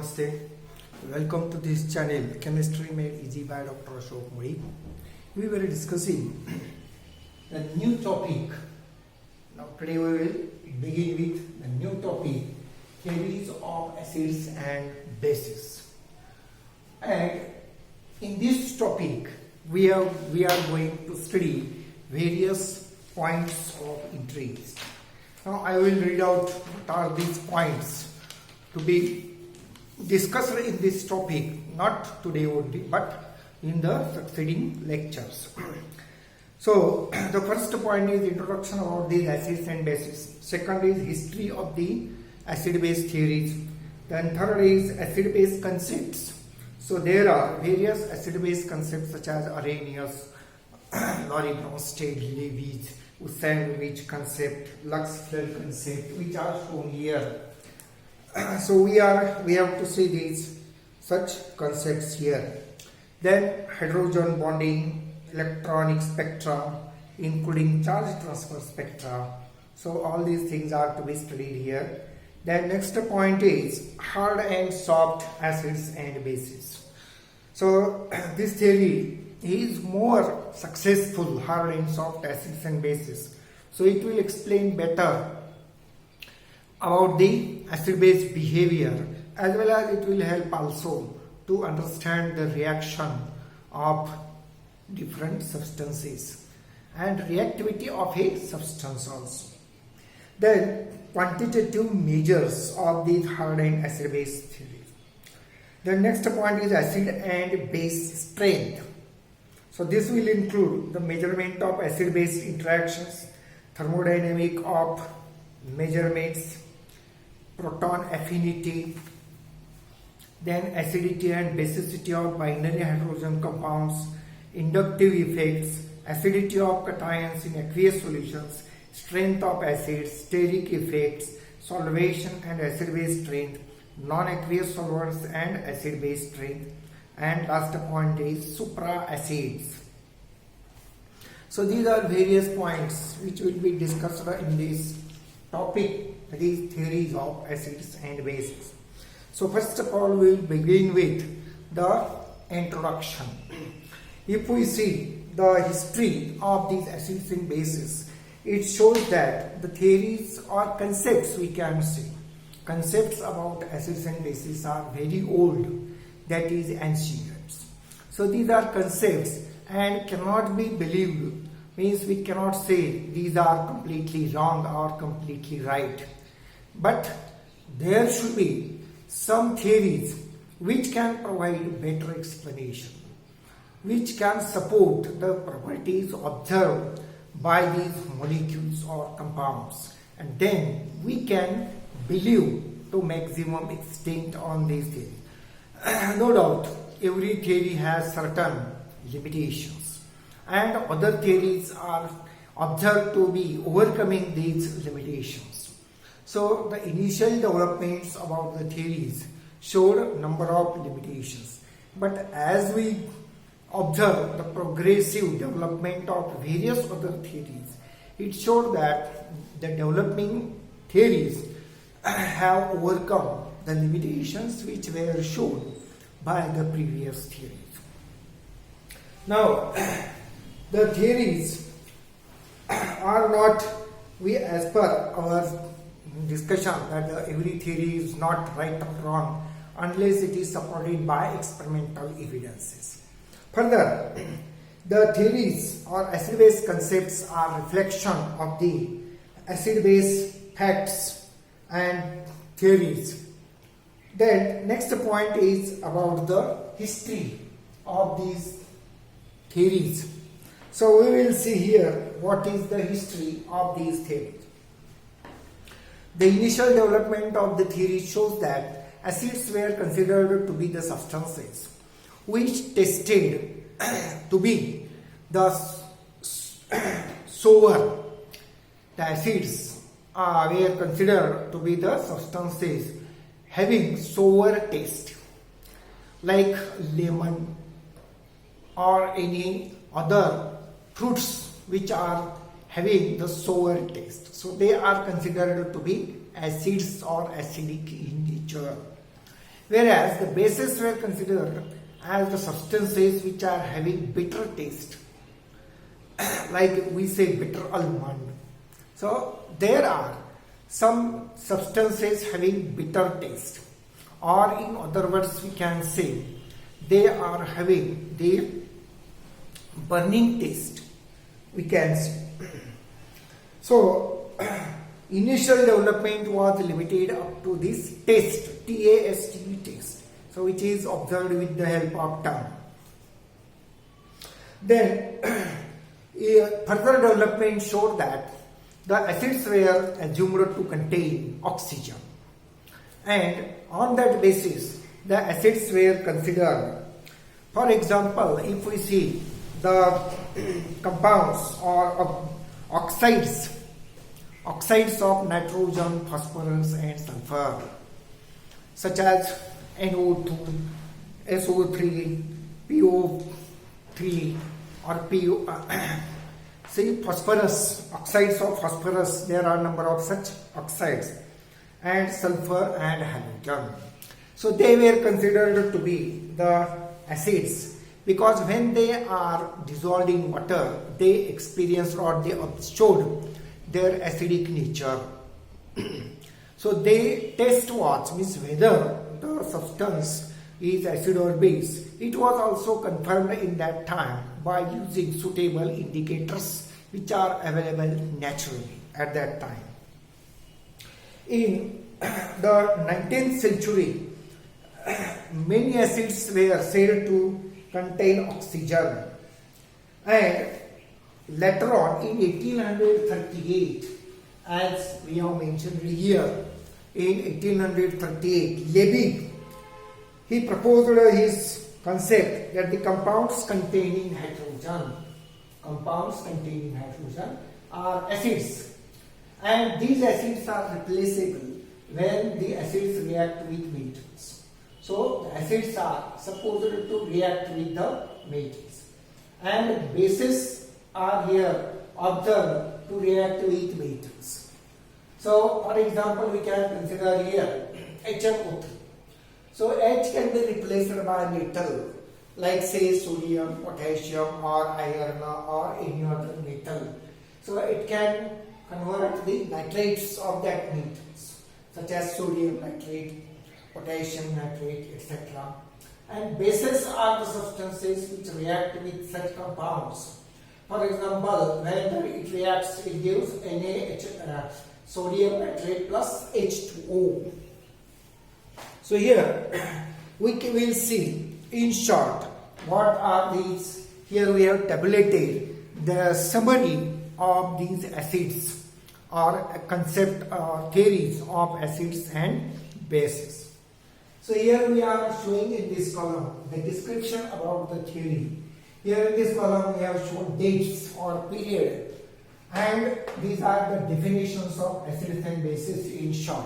Bronsted. Welcome to this channel, Chemistry Made Easy by Dr.ARM. We were discussing a new topic. Now today we will begin with the new topic, theories of acids and bases. And in this topic, we are going to study various points of interest. Now I will read out what are these points to be discussed in this topic, not today only, but in the succeeding lectures. So the first point is introduction about the acids and bases. Second is history of the acid-base theories. Then third is acid-base concepts. So there are various acid-base concepts such as Arrhenius, Lowry, Bronsted-Lowry, sandwich concept, Lux-Flood concept, which are shown here. So we have to see these such concepts here. Then hydrogen bonding, electronic spectra, including charge transfer spectra. So all these things are to be studied here. Then next point is hard and soft acids and bases. So this theory is more successful, hard and soft acids and bases. So it will explain better about the acid-base behavior, as well as it will help also to understand the reaction of different substances and reactivity of a substance also. Then quantitative measures of the hard and acid-base theories. The next point is acid and base strength. So this will include the measurement of acid-base interactions, thermodynamic of measurements, proton affinity, then acidity and basicity of binary hydrogen compounds, inductive effects, acidity of cations in aqueous solutions, strength of acids, steric effects, solvation and acid-base strength, non-aqueous solvents and acid-base strength, and last point is supra-acids. So these are various points which will be discussed in this topic, that is theories of acids and bases. So first of all, we will begin with the introduction. If we see the history of these acids and bases, it shows that the theories or concepts, we can say, concepts about acids and bases are very old, that is ancient. So these are concepts and cannot be believed, means we cannot say these are completely wrong or completely right. But there should be some theories which can provide better explanation, which can support the properties observed by these molecules or compounds, and then we can believe to maximum extent on these theories. No doubt every theory has certain limitations, and other theories are observed to be overcoming these limitations. So the initial developments about the theories showed a number of limitations, but as we observe the progressive development of various other theories, it showed that the developing theories have overcome the limitations which were shown by the previous theories. Now, the theories are not, as per our discussion, that every theory is not right or wrong unless it is supported by experimental evidences. Further, the theories or acid-base concepts are reflection of the acid-base facts and theories. Then next point is about the history of these theories. So we will see here what is the history of these theories. The initial development of the theory shows that acids were considered to be the substances which tested to be the sour. The acids were considered to be the substances having sour taste, like lemon or any other fruits which are having the sour taste. So they are considered to be acids or acidic in nature. whereas the bases were considered as the substances which are having bitter taste, like we say bitter almond. So there are some substances having bitter taste, or in other words we can say they are having the burning taste, we can say. So initial development was limited up to this taste, T-A-S-T, taste, so which is observed with the help of tongue. Then further development showed that the acids were assumed to contain oxygen, and on that basis the acids were considered. For example, if we see the compounds or oxides of nitrogen, phosphorus and sulfur, such as NO2, SO3, PO3 or PO. See, phosphorus, oxides of phosphorus, there are number of such oxides, and sulfur and halogen. So they were considered to be the acids, because when they are dissolved in water, they experience or they showed their acidic nature. So they test what means whether the substance is acid or base. It was also confirmed in that time by using suitable indicators which are available naturally at that time. In the 19th century, many acids were said to contain oxygen, and later on in 1838, as we have mentioned here, in 1838, Lebesgue, he proposed his concept that the compounds containing hydrogen are acids, and these acids are replaceable when the acids react with metals. So the acids are supposed to react with the metals, and bases are here observed to react with metals. So for example, we can consider here HNO3. So H can be replaced by metal, like say sodium, potassium or iron or any other metal. So it can convert the nitrates of that metals, such as sodium nitrate, potassium nitrate, etc. And bases are the substances which react with such compounds. For example, when it reacts, it gives sodium nitrate plus H2O. So here we will see in short what are these. Here we have tabulated the summary of these acids, or a concept or theories of acids and bases. So here we are showing in this column the description about the theory. Here in this column we have shown dates or period, and these are the definitions of acids and bases in short,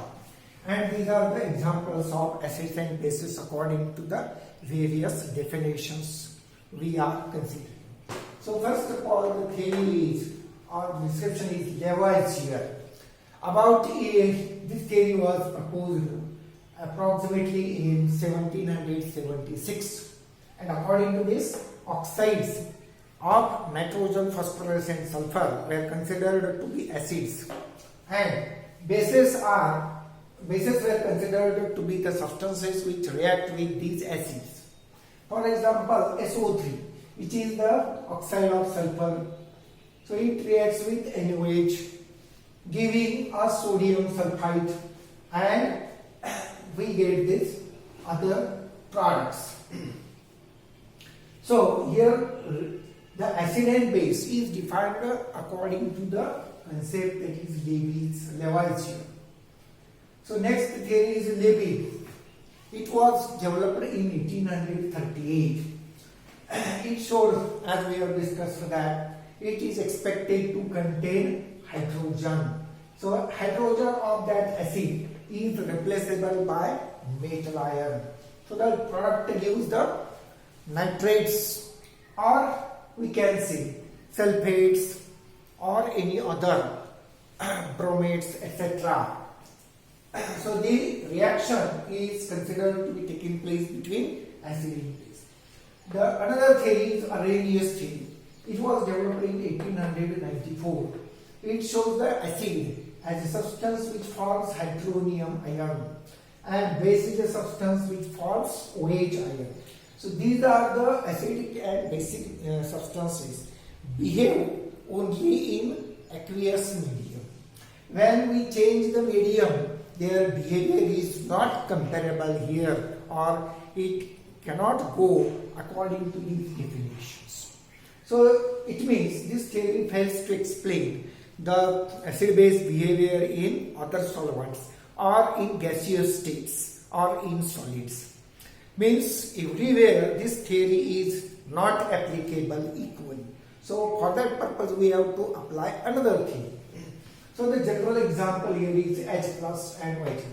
and these are the examples of acids and bases according to the various definitions we are considering. So first of all, the theory is, or description is Lavoisier. About this theory was proposed approximately in 1776, and according to this, oxides of nitrogen, phosphorus and sulfur were considered to be acids, and bases were considered to be the substances which react with these acids. For example, SO3, which is the oxide of sulfur, so it reacts with NaOH, giving us sodium sulfide, and we get this other products. So here the acid and base is defined according to the concept that is Lavoisier. So next theory is Lebesgue. It was developed in 1838. It showed, as we have discussed, that it is expected to contain hydrogen. So hydrogen of that acid is replaceable by metal ion. So the product gives the nitrates, or we can say sulfates or any other bromates, etc. So the reaction is considered to be taking place between acid and base. The another theory is Arrhenius theory. It was developed in 1894. It shows the acid as a substance which forms hydronium ion and base is a substance which forms OH ion. So these are the acidic and basic substances behave only in aqueous medium. When we change the medium, their behavior is not comparable here, or it cannot go according to these definitions. So it means this theory fails to explain the acid-base behavior in other solvents or in gaseous states or in solids. Means everywhere this theory is not applicable equally. So for that purpose we have to apply another theory. So the general example here is H plus and OH minus.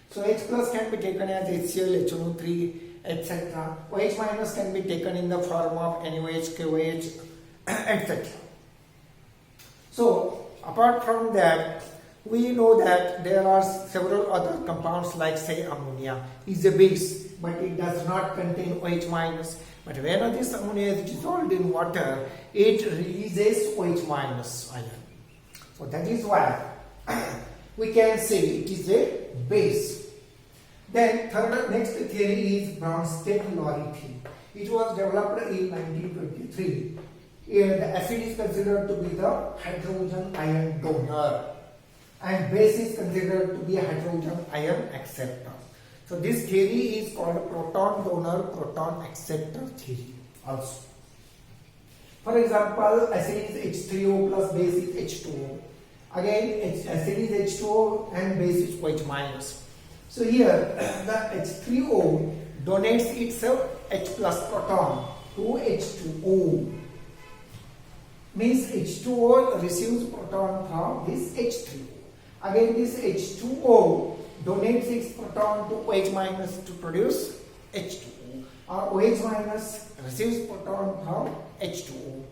So H plus can be taken as HCl, HNO3, etc. OH minus can be taken in the form of NaOH, KOH, etc. So apart from that, we know that there are several other compounds like say ammonia is a base, but it does not contain OH minus. But when this ammonia is dissolved in water, it releases OH minus ion. So that is why we can say it is a base. Then next theory is Bronsted-Lowry theory. It was developed in 1923. Here the acid is considered to be the hydrogen ion donor and base is considered to be a hydrogen ion acceptor. So this theory is called proton donor proton acceptor theory also. For example, acid is H3O plus base is H2O. Again, acid is H2O and base is OH minus. So here the H3O donates itself H plus proton to H2O. Means H2O receives proton from this H3O. Again, this H2O donates its proton to OH minus to produce H2O. Or OH minus receives proton from H2O.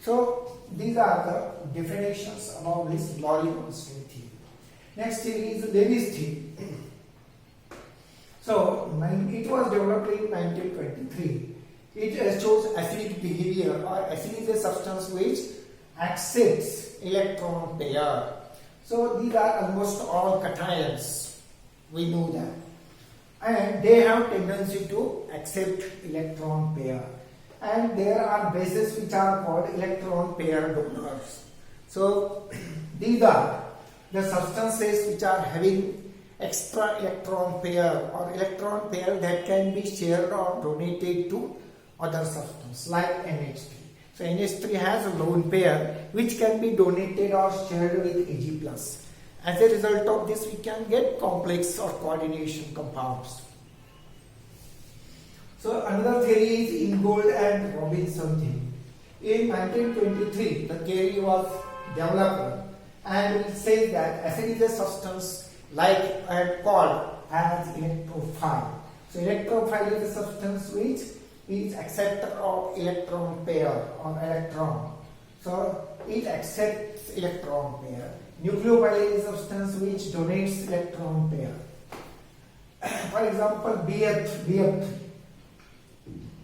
So these are the definitions about this Lowry-Bronsted theory. Next theory is Lewis theory. So it was developed in 1923. It shows acidic behavior, or acid is a substance which accepts electron pair. So these are almost all cations. We know that. And they have tendency to accept electron pair. And there are bases which are called electron pair donors. So these are the substances which are having extra electron pair or electron pair that can be shared or donated to other substance like NH3. So NH3 has a lone pair which can be donated or shared with Ag+. As a result of this, we can get complex or coordination compounds. So another theory is Ingold-Robinson theory. In 1923, the theory was developed and it says that acid is a substance like and called as electrophile. So electrophile is a substance which is acceptor of electron pair or electron. So it accepts electron pair. Nucleophile is a substance which donates electron pair. For example, BF3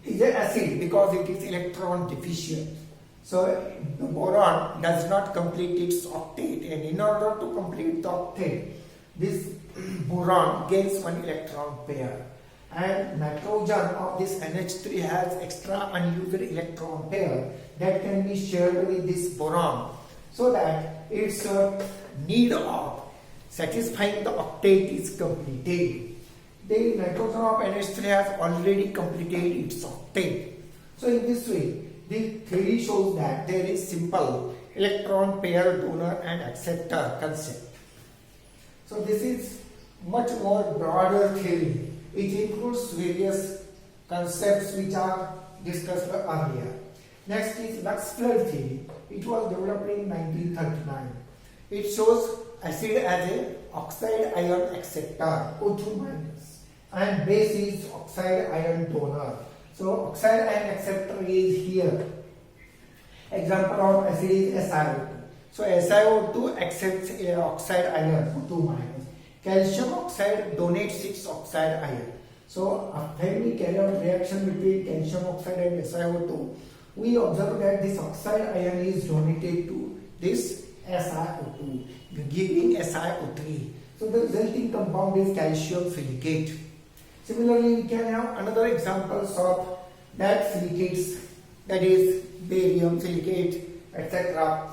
is an acid because it is electron deficient. So the boron does not complete its octet, and in order to complete the octet, this boron gains one electron pair. And nitrogen of this NH3 has extra unused electron pair that can be shared with this boron, so that its need of satisfying the octet is completed. The nitrogen of NH3 has already completed its octet. So in this way, the theory shows that there is simple electron pair donor and acceptor concept. So this is much more broader theory. It includes various concepts which are discussed earlier. Next is Lux-Flood theory. It was developed in 1939. It shows acid as an oxide ion acceptor, O2 minus, and base is oxide ion donor. So oxide ion acceptor is here. Example of acid is SiO2. So SiO2 accepts oxide ion, O2 minus. calcium oxide donates its oxide ion. So when we carry out reaction between calcium oxide and SiO2, we observe that this oxide ion is donated to this SiO2, giving SiO3. So the resulting compound is calcium silicate. Similarly, we can have another examples of that silicates, that is barium silicate, etc.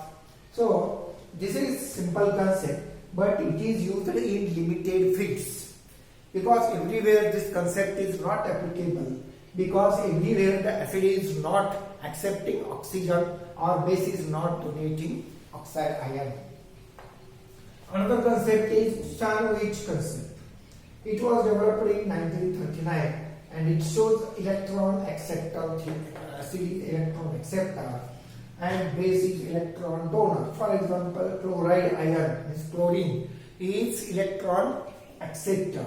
So this is simple concept, but it is used in limited fields, because everywhere this concept is not applicable, because everywhere the acid is not accepting oxygen or base is not donating oxide ion. Another concept is sandwich concept. It was developed in 1939 and it shows electron acceptor theory. Acid is electron acceptor and base is electron donor. For example, chloride ion is chlorine is electron acceptor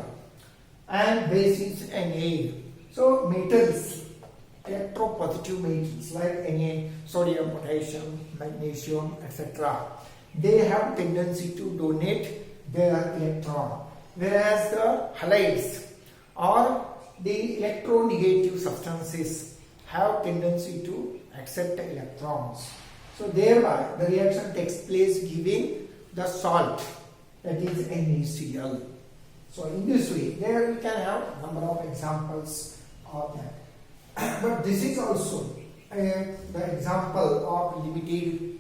and base is Na. So metals, electropositive metals like Na, sodium, potassium, magnesium, etc. they have tendency to donate their electron, whereas the halides or the electronegative substances have tendency to accept electrons. So thereby the reaction takes place giving the salt, that is NaCl. So in this way there we can have number of examples of that. But this is also the example of limited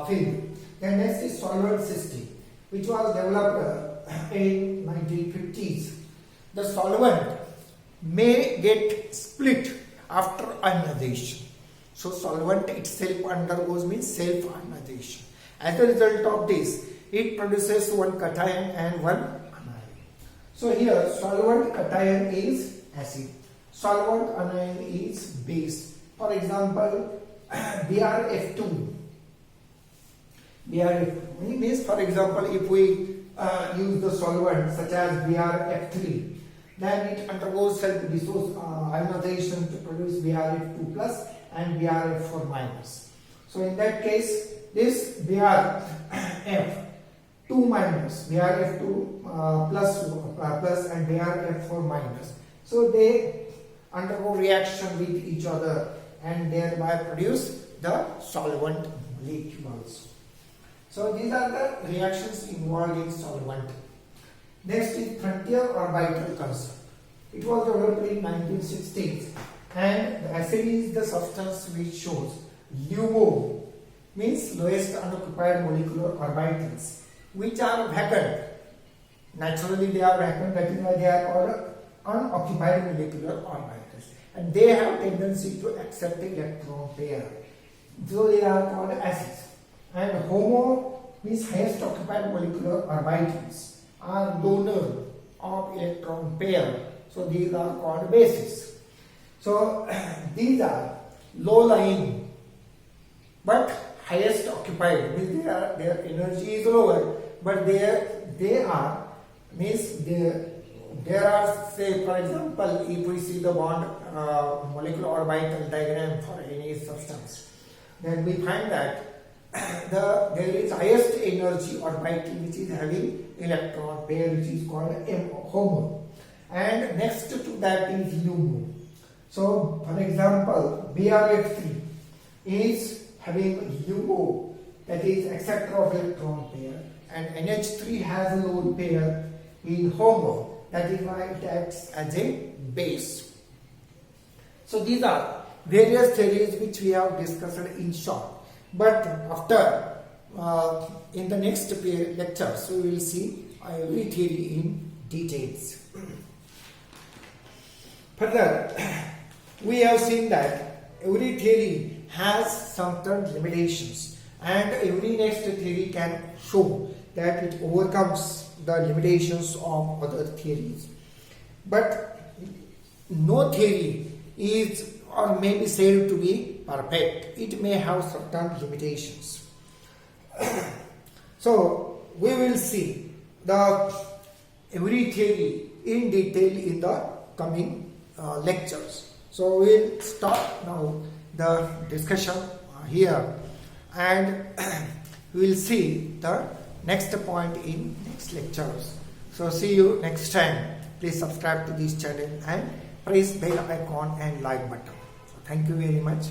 field. Then next is solvent system, which was developed in 1950s. The solvent may get split after ionization. So solvent itself undergoes means self-ionization. As a result of this, it produces one cation and one anion. So here solvent cation is acid, solvent anion is base. For example, BrF2 means, for example, if we use the solvent such as BrF3, then it undergoes self-ionization to produce BrF2 plus and BrF4 minus. So in that case, this BrF2 minus, BrF2 plus and BrF4 minus, so they undergo reaction with each other and thereby produce the solvent molecules. So these are the reactions involved in solvent. Next is frontier orbital concept. It was developed in 1960s and the acid is the substance which shows LUMO, means lowest unoccupied molecular orbitals, which are vacant. Naturally they are vacant, that is why they are called unoccupied molecular orbitals, and they have tendency to accept electron pair, so they are called acids. And HOMO means highest occupied molecular orbitals are donor of electron pair, so these are called bases. So these are low lying but highest occupied, means their energy is lower, but there are say, for example, if we see the bond molecular orbital diagram for any substance, then we find that there is highest energy orbital which is having electron pair, which is called HOMO, and next to that is LUMO. So for example, BrF3 is having LUMO, that is acceptor of electron pair, and NH3 has a lone pair in HOMO, that is why it acts as a base. So these are various theories which we have discussed in short. But after in the next lectures we will see every theory in details. Further, we have seen that every theory has certain limitations, and every next theory can show that it overcomes the limitations of other theories. But no theory is or may be said to be perfect. It may have certain limitations. So we will see the every theory in detail in the coming lectures. So we will stop now the discussion here, and we will see the next point in next lectures. So see you next time. Please subscribe to this channel and press bell icon and like button. So thank you very much.